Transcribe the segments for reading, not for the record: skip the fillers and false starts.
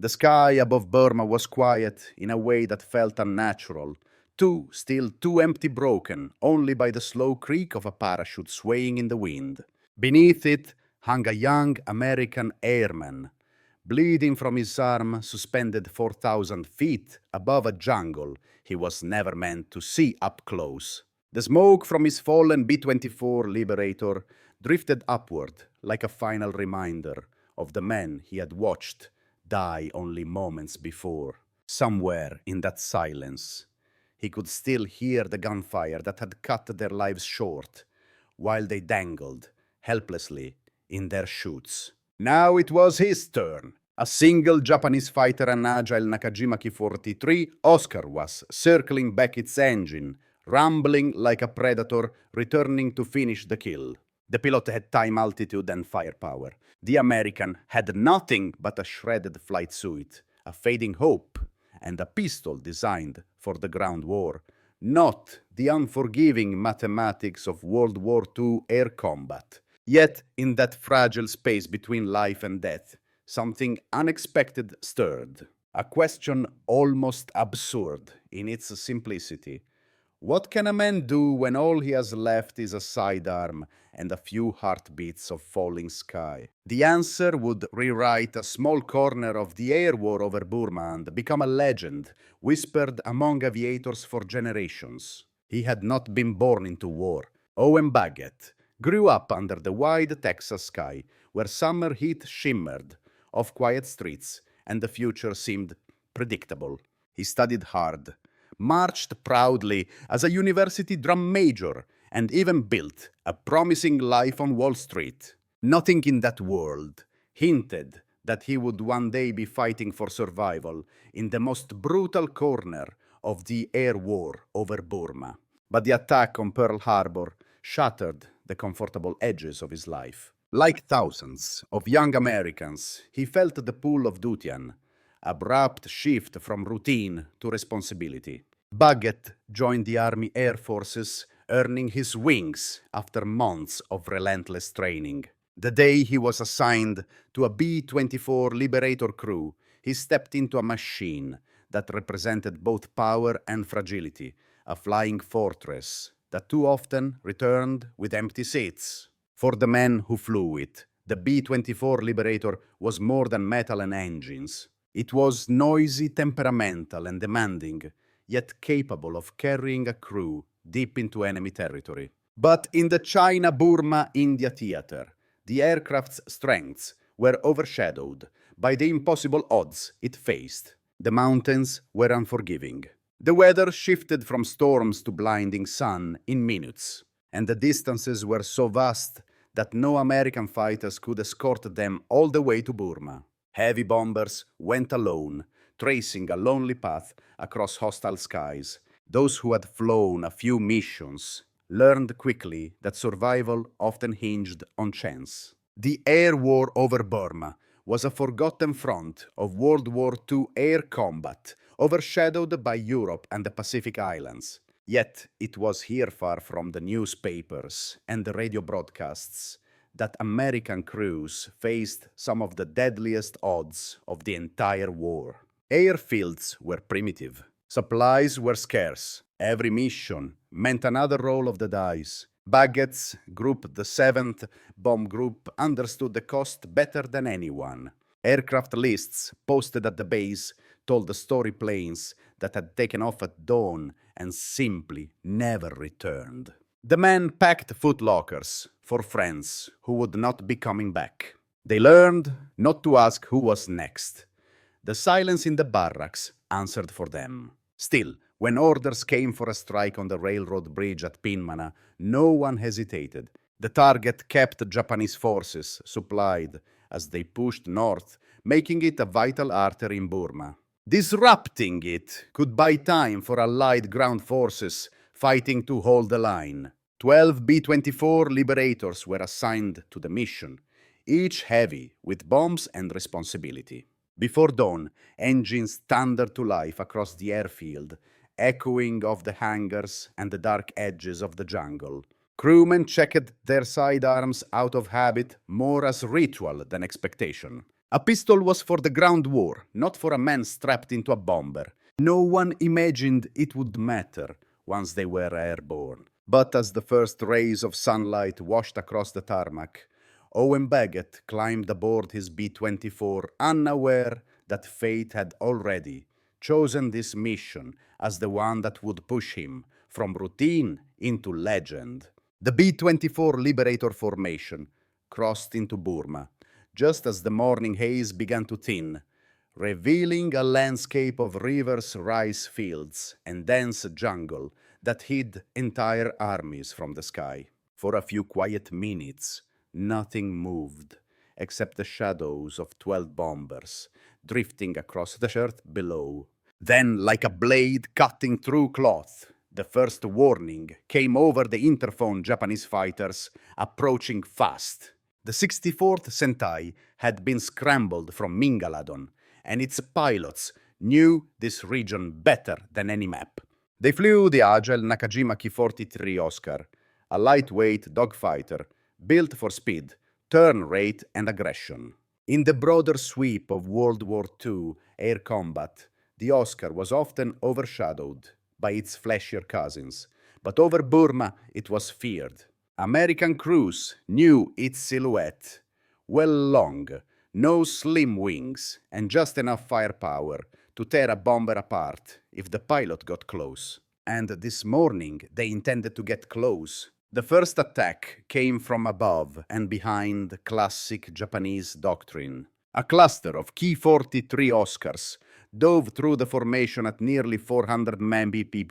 The sky above Burma was quiet in a way that felt unnatural, too still, too empty, broken only by the slow creak of a parachute swaying in the wind. Beneath it hung a young American airman, bleeding from his arm, suspended 4,000 feet above a jungle he was never meant to see up close. The smoke from his fallen B-24 Liberator drifted upward like a final reminder of the men he had watched die only moments before. Somewhere in that silence, he could still hear the gunfire that had cut their lives short, while they dangled helplessly in their chutes. Now it was his turn. A single Japanese fighter, an agile Nakajima Ki-43, Oscar was circling back its engine, rumbling like a predator returning to finish the kill. The pilot had time, altitude, and firepower. The American had nothing but a shredded flight suit, a fading hope, and a pistol designed for the ground war, not the unforgiving mathematics of World War II air combat. Yet, in that fragile space between life and death, something unexpected stirred. A question almost absurd in its simplicity. What can a man do when all he has left is a sidearm and a few heartbeats of falling sky? The answer would rewrite a small corner of the air war over Burma and become a legend whispered among aviators for generations. He had not been born into war. Owen Baggett grew up under the wide Texas sky, where summer heat shimmered off quiet streets and the future seemed predictable. He studied hard, marched proudly as a university drum major, and even built a promising life on Wall Street. Nothing in that world hinted that he would one day be fighting for survival in the most brutal corner of the air war over Burma. But the attack on Pearl Harbor shattered the comfortable edges of his life. Like thousands of young Americans, he felt the pull of duty, an abrupt shift from routine to responsibility. Baggett joined the Army Air Forces, earning his wings after months of relentless training. The day he was assigned to a B-24 Liberator crew, he stepped into a machine that represented both power and fragility, a flying fortress that too often returned with empty seats. For the men who flew it, the B-24 Liberator was more than metal and engines. It was noisy, temperamental, and demanding, yet capable of carrying a crew deep into enemy territory. But in the China-Burma-India theater, the aircraft's strengths were overshadowed by the impossible odds it faced. The mountains were unforgiving. The weather shifted from storms to blinding sun in minutes, and the distances were so vast that no American fighters could escort them all the way to Burma. Heavy bombers went alone, tracing a lonely path across hostile skies. Those who had flown a few missions learned quickly that survival often hinged on chance. The air war over Burma was a forgotten front of World War II air combat, overshadowed by Europe and the Pacific Islands. Yet it was here, far from the newspapers and the radio broadcasts, that American crews faced some of the deadliest odds of the entire war. Airfields were primitive. Supplies were scarce. Every mission meant another roll of the dice. Baggett's group, the 7th Bomb Group, understood the cost better than anyone. Aircraft lists posted at the base told the story planes that had taken off at dawn and simply never returned. The men packed footlockers for friends who would not be coming back. They learned not to ask who was next. The silence in the barracks answered for them. Still, when orders came for a strike on the railroad bridge at Pinmana, no one hesitated. The target kept Japanese forces supplied as they pushed north, making it a vital artery in Burma. Disrupting it could buy time for Allied ground forces fighting to hold the line. 12 B-24 Liberators were assigned to the mission, each heavy with bombs and responsibility. Before dawn, engines thundered to life across the airfield, echoing off the hangars and the dark edges of the jungle. Crewmen checked their sidearms out of habit, more as ritual than expectation. A pistol was for the ground war, not for a man strapped into a bomber. No one imagined it would matter once they were airborne. But as the first rays of sunlight washed across the tarmac, Owen Baggett climbed aboard his B-24, unaware that fate had already chosen this mission as the one that would push him from routine into legend. The B-24 Liberator formation crossed into Burma, just as the morning haze began to thin, revealing a landscape of rivers, rice fields, and dense jungle that hid entire armies from the sky. For a few quiet minutes, nothing moved except the shadows of 12 bombers drifting across the earth below. Then, like a blade cutting through cloth, the first warning came over the interphone Japanese fighters approaching fast. The 64th Sentai had been scrambled from Mingaladon, and its pilots knew this region better than any map. They flew the agile Nakajima Ki-43 Oscar, a lightweight dogfighter built for speed, turn rate, and aggression. In the broader sweep of World War II air combat, the Oscar was often overshadowed by its flashier cousins, but over Burma it was feared. American crews knew its silhouette, well long, no slim wings, and just enough firepower to tear a bomber apart if the pilot got close. And this morning they intended to get close. The first attack came from above and behind classic Japanese doctrine. A cluster of Ki-43 Oscars dove through the formation at nearly 400 mph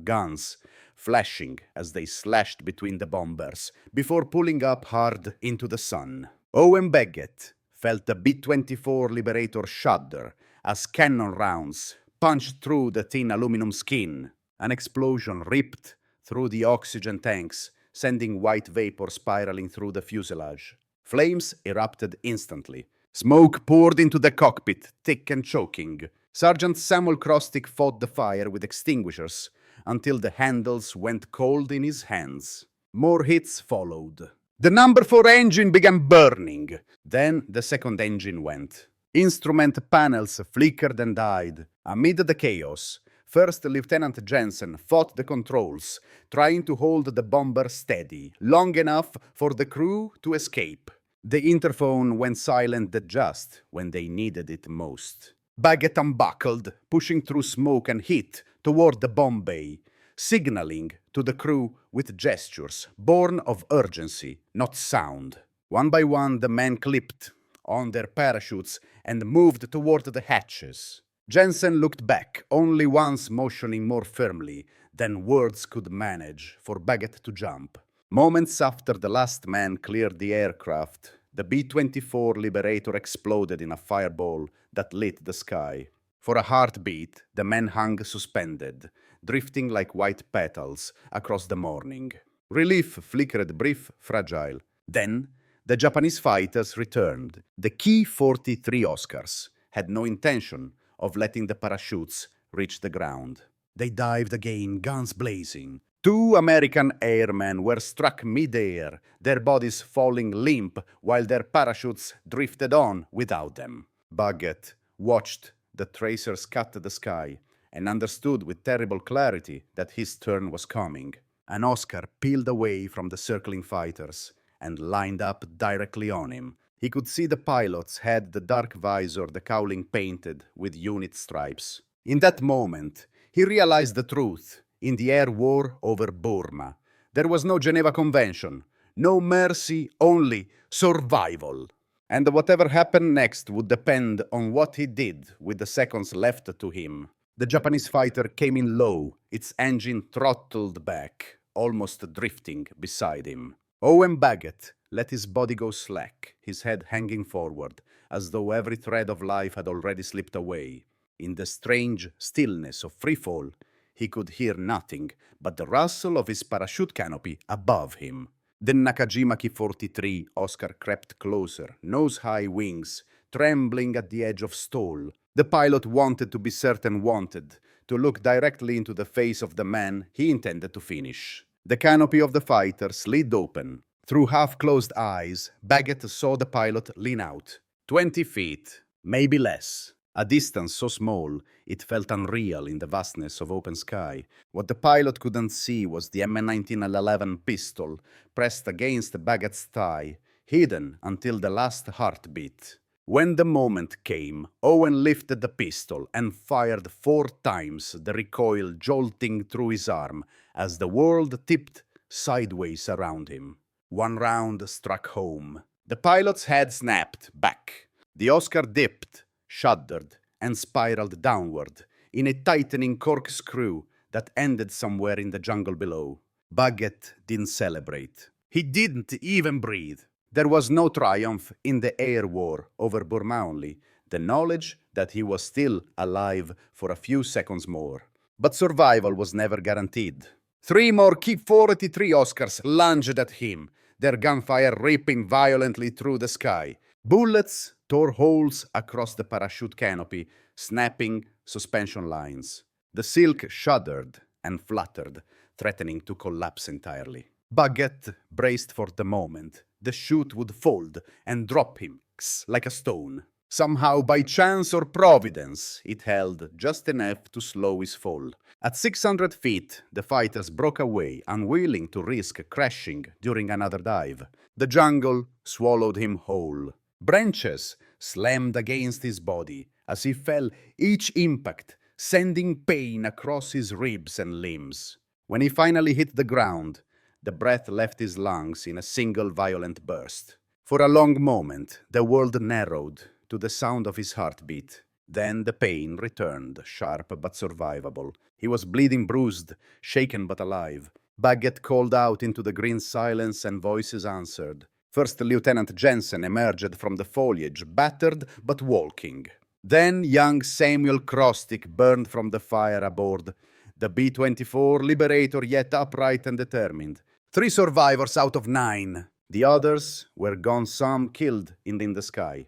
guns, flashing as they slashed between the bombers before pulling up hard into the sun. Owen Baggett felt the B-24 Liberator shudder as cannon rounds punched through the thin aluminum skin. An explosion ripped through the oxygen tanks, sending white vapor spiraling through the fuselage. Flames erupted instantly. Smoke poured into the cockpit, thick and choking. Sergeant Samuel Crosstick fought the fire with extinguishers until the handles went cold in his hands. More hits followed. The number 4 engine began burning. Then the second engine went. Instrument panels flickered and died. Amid the chaos, First Lieutenant Jensen fought the controls, trying to hold the bomber steady, long enough for the crew to escape. The interphone went silent just when they needed it most. Baggett unbuckled, pushing through smoke and heat toward the bomb bay, signaling to the crew with gestures born of urgency, not sound. One by one, the men clipped on their parachutes and moved toward the hatches. Jensen looked back, only once motioning more firmly than words could manage for Baggett to jump. Moments after the last man cleared the aircraft, the B-24 Liberator exploded in a fireball that lit the sky. For a heartbeat, the men hung suspended, drifting like white petals across the morning. Relief flickered brief, fragile. Then, the Japanese fighters returned. The Ki-43 Oscars had no intention of letting the parachutes reach the ground. They dived again, guns blazing. 2 American airmen were struck mid-air, their bodies falling limp while their parachutes drifted on without them. Baggett watched the tracers cut the sky and understood with terrible clarity that his turn was coming. An Oscar peeled away from the circling fighters and lined up directly on him. He could see the pilot's head, the dark visor, the cowling painted with unit stripes. In that moment, he realized the truth. In the air war over Burma, there was no Geneva Convention, no mercy, only survival. And whatever happened next would depend on what he did with the seconds left to him. The Japanese fighter came in low, its engine throttled back, almost drifting beside him. Owen Baggett let his body go slack, his head hanging forward, as though every thread of life had already slipped away. In the strange stillness of freefall, he could hear nothing but the rustle of his parachute canopy above him. The Nakajima Ki-43 Oscar crept closer, nose-high wings, trembling at the edge of stall. The pilot wanted to be certain to look directly into the face of the man he intended to finish. The canopy of the fighter slid open. Through half-closed eyes, Baggett saw the pilot lean out, 20 feet, maybe less. A distance so small, it felt unreal in the vastness of open sky. What the pilot couldn't see was the M1911 pistol pressed against Baggett's thigh, hidden until the last heartbeat. When the moment came, Owen lifted the pistol and fired 4 times, the recoil jolting through his arm as the world tipped sideways around him. 1 round struck home. The pilot's head snapped back. The Oscar dipped, shuddered, and spiraled downward in a tightening corkscrew that ended somewhere in the jungle below. Baggett didn't celebrate. He didn't even breathe. There was no triumph in the air war over Burma only, the knowledge that he was still alive for a few seconds more. But survival was never guaranteed. 3 more Ki-43 Oscars lunged at him, their gunfire ripping violently through the sky. Bullets tore holes across the parachute canopy, snapping suspension lines. The silk shuddered and fluttered, threatening to collapse entirely. Baggett braced for the moment. The chute would fold and drop him like a stone. Somehow, by chance or providence, it held just enough to slow his fall. At 600 feet, the fighters broke away, unwilling to risk crashing during another dive. The jungle swallowed him whole. Branches slammed against his body as he fell, each impact sending pain across his ribs and limbs. When he finally hit the ground, the breath left his lungs in a single violent burst. For a long moment, the world narrowed to the sound of his heartbeat. Then the pain returned, sharp but survivable. He was bleeding, bruised, shaken but alive. Baggett called out into the green silence and voices answered. First Lieutenant Jensen emerged from the foliage, battered but walking. Then young Samuel Crosstick burned from the fire aboard, the B-24 Liberator yet upright and determined. 3 survivors out of 9. The others were gone, some killed in the sky.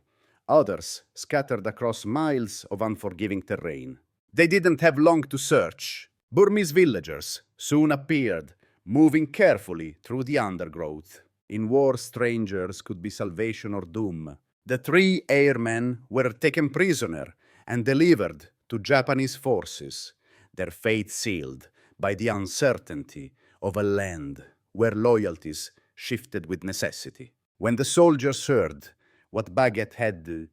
Others scattered across miles of unforgiving terrain. They didn't have long to search. Burmese villagers soon appeared, moving carefully through the undergrowth. In war, strangers could be salvation or doom. The 3 airmen were taken prisoner and delivered to Japanese forces, their fate sealed by the uncertainty of a land where loyalties shifted with necessity. When the soldiers heard what Baggett had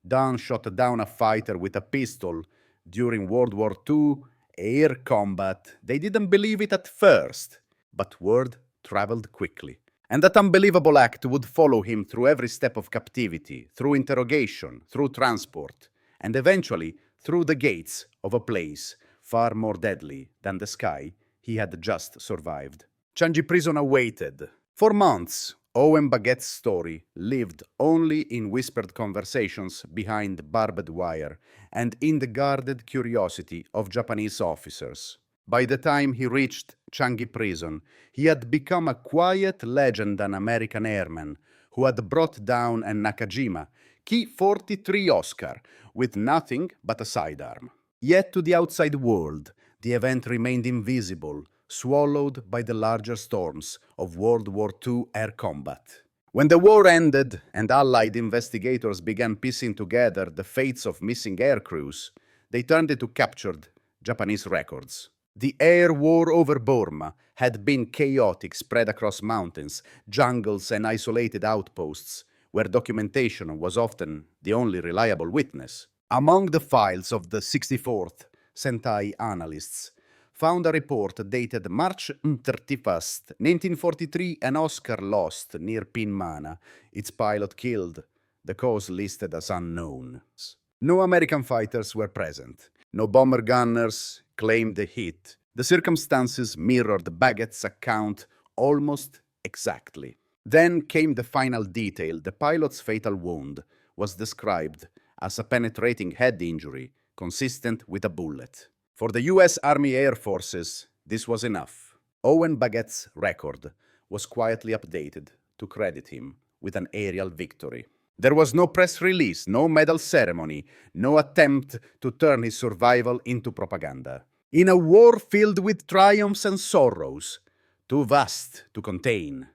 done, shot down a fighter with a pistol during World War II air combat, they didn't believe it at first, but word traveled quickly. And that unbelievable act would follow him through every step of captivity, through interrogation, through transport, and eventually through the gates of a place far more deadly than the sky he had just survived. Changi prison awaited. For months, Owen Baggett's story lived only in whispered conversations behind barbed wire and in the guarded curiosity of Japanese officers. By the time he reached Changi prison, he had become a quiet legend, an American airman who had brought down a Nakajima Ki-43 Oscar with nothing but a sidearm. Yet to the outside world, the event remained invisible, swallowed by the larger storms of World War II air combat. When the war ended and Allied investigators began piecing together the fates of missing air crews, they turned to captured Japanese records. The air war over Burma had been chaotic, spread across mountains, jungles, and isolated outposts, where documentation was often the only reliable witness. Among the files of the 64th Sentai analysts found a report dated March 31st, 1943, an Oscar lost near Pinmana, its pilot killed, the cause listed as unknown. No American fighters were present. No bomber gunners claimed the hit. The circumstances mirrored Baggett's account almost exactly. Then came the final detail. The pilot's fatal wound was described as a penetrating head injury consistent with a bullet. For the U.S. Army Air Forces, this was enough. Owen Baggett's record was quietly updated to credit him with an aerial victory. There was no press release, no medal ceremony, no attempt to turn his survival into propaganda. In a war filled with triumphs and sorrows, too vast to contain,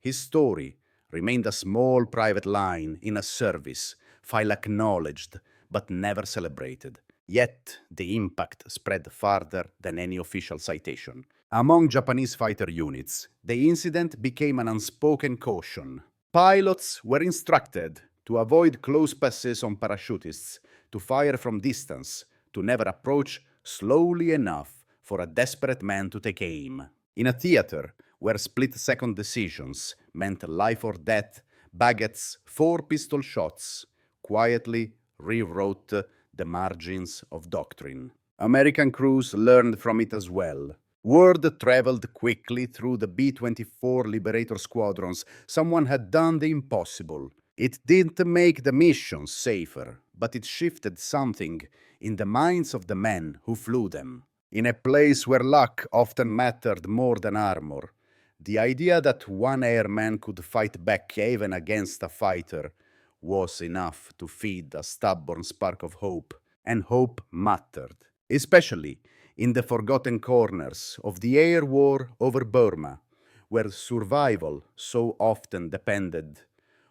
his story remained a small private line in a service file acknowledged but never celebrated. Yet, the impact spread farther than any official citation. Among Japanese fighter units, the incident became an unspoken caution. Pilots were instructed to avoid close passes on parachutists, to fire from distance, to never approach slowly enough for a desperate man to take aim. In a theater where split-second decisions meant life or death, Baggett's 4 pistol shots quietly rewrote the margins of doctrine. American crews learned from it as well. Word traveled quickly through the B-24 Liberator squadrons. Someone had done the impossible. It didn't make the mission safer, but it shifted something in the minds of the men who flew them. In a place where luck often mattered more than armor, the idea that one airman could fight back even against a fighter was enough to feed a stubborn spark of hope. And hope mattered, especially in the forgotten corners of the air war over Burma, where survival so often depended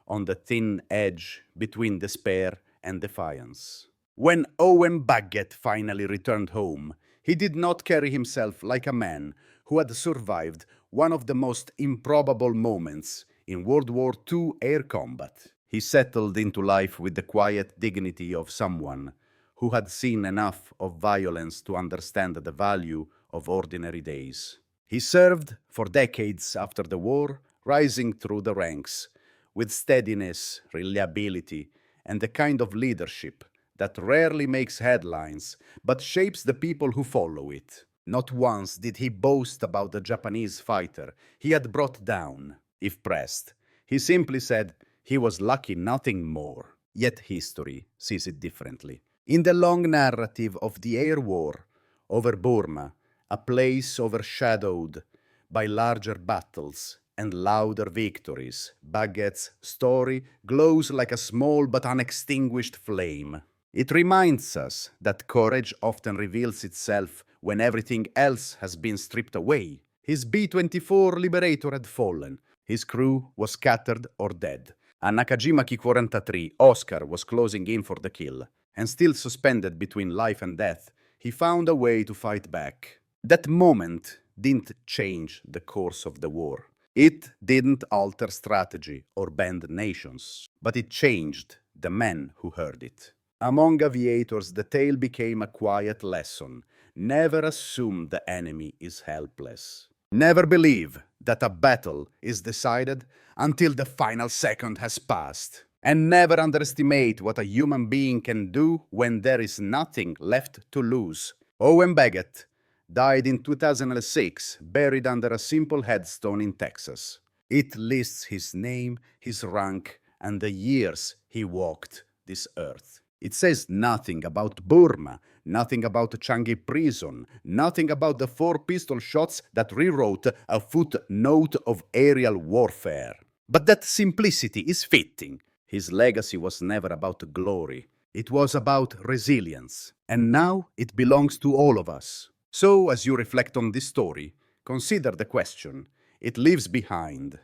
on the thin edge between despair and defiance. When Owen Baggett finally returned home, he did not carry himself like a man who had survived one of the most improbable moments in World War II air combat. He settled into life with the quiet dignity of someone who had seen enough of violence to understand the value of ordinary days. He served for decades after the war, rising through the ranks with steadiness, reliability, and the kind of leadership that rarely makes headlines but shapes the people who follow it. Not once did he boast about the Japanese fighter he had brought down, if pressed. He simply said he was lucky, nothing more. Yet history sees it differently. In the long narrative of the air war over Burma, a place overshadowed by larger battles and louder victories, Baggett's story glows like a small but unextinguished flame. It reminds us that courage often reveals itself when everything else has been stripped away. His B-24 Liberator had fallen. His crew was scattered or dead. A Nakajima Ki-43 Oscar was closing in for the kill, and still suspended between life and death, he found a way to fight back. That moment didn't change the course of the war. It didn't alter strategy or bend nations, but it changed the men who heard it. Among aviators, the tale became a quiet lesson. Never assume the enemy is helpless. Never believe that a battle is decided until the final second has passed. And never underestimate what a human being can do when there is nothing left to lose. Owen Baggett died in 2006, buried under a simple headstone in Texas. It lists his name, his rank, and the years he walked this earth. It says nothing about Burma, nothing about Changi prison, nothing about the 4 pistol shots that rewrote a footnote of aerial warfare. But that simplicity is fitting. His legacy was never about glory. It was about resilience. And now it belongs to all of us. So, as you reflect on this story, consider the question it leaves behind.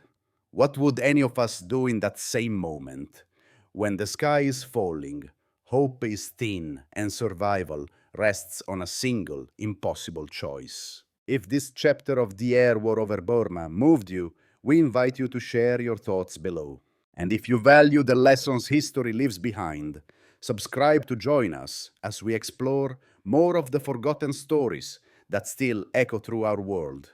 What would any of us do in that same moment? When the sky is falling, hope is thin, and survival rests on a single, impossible choice. If this chapter of the air war over Burma moved you, we invite you to share your thoughts below. And if you value the lessons history leaves behind, subscribe to join us as we explore more of the forgotten stories that still echo through our world.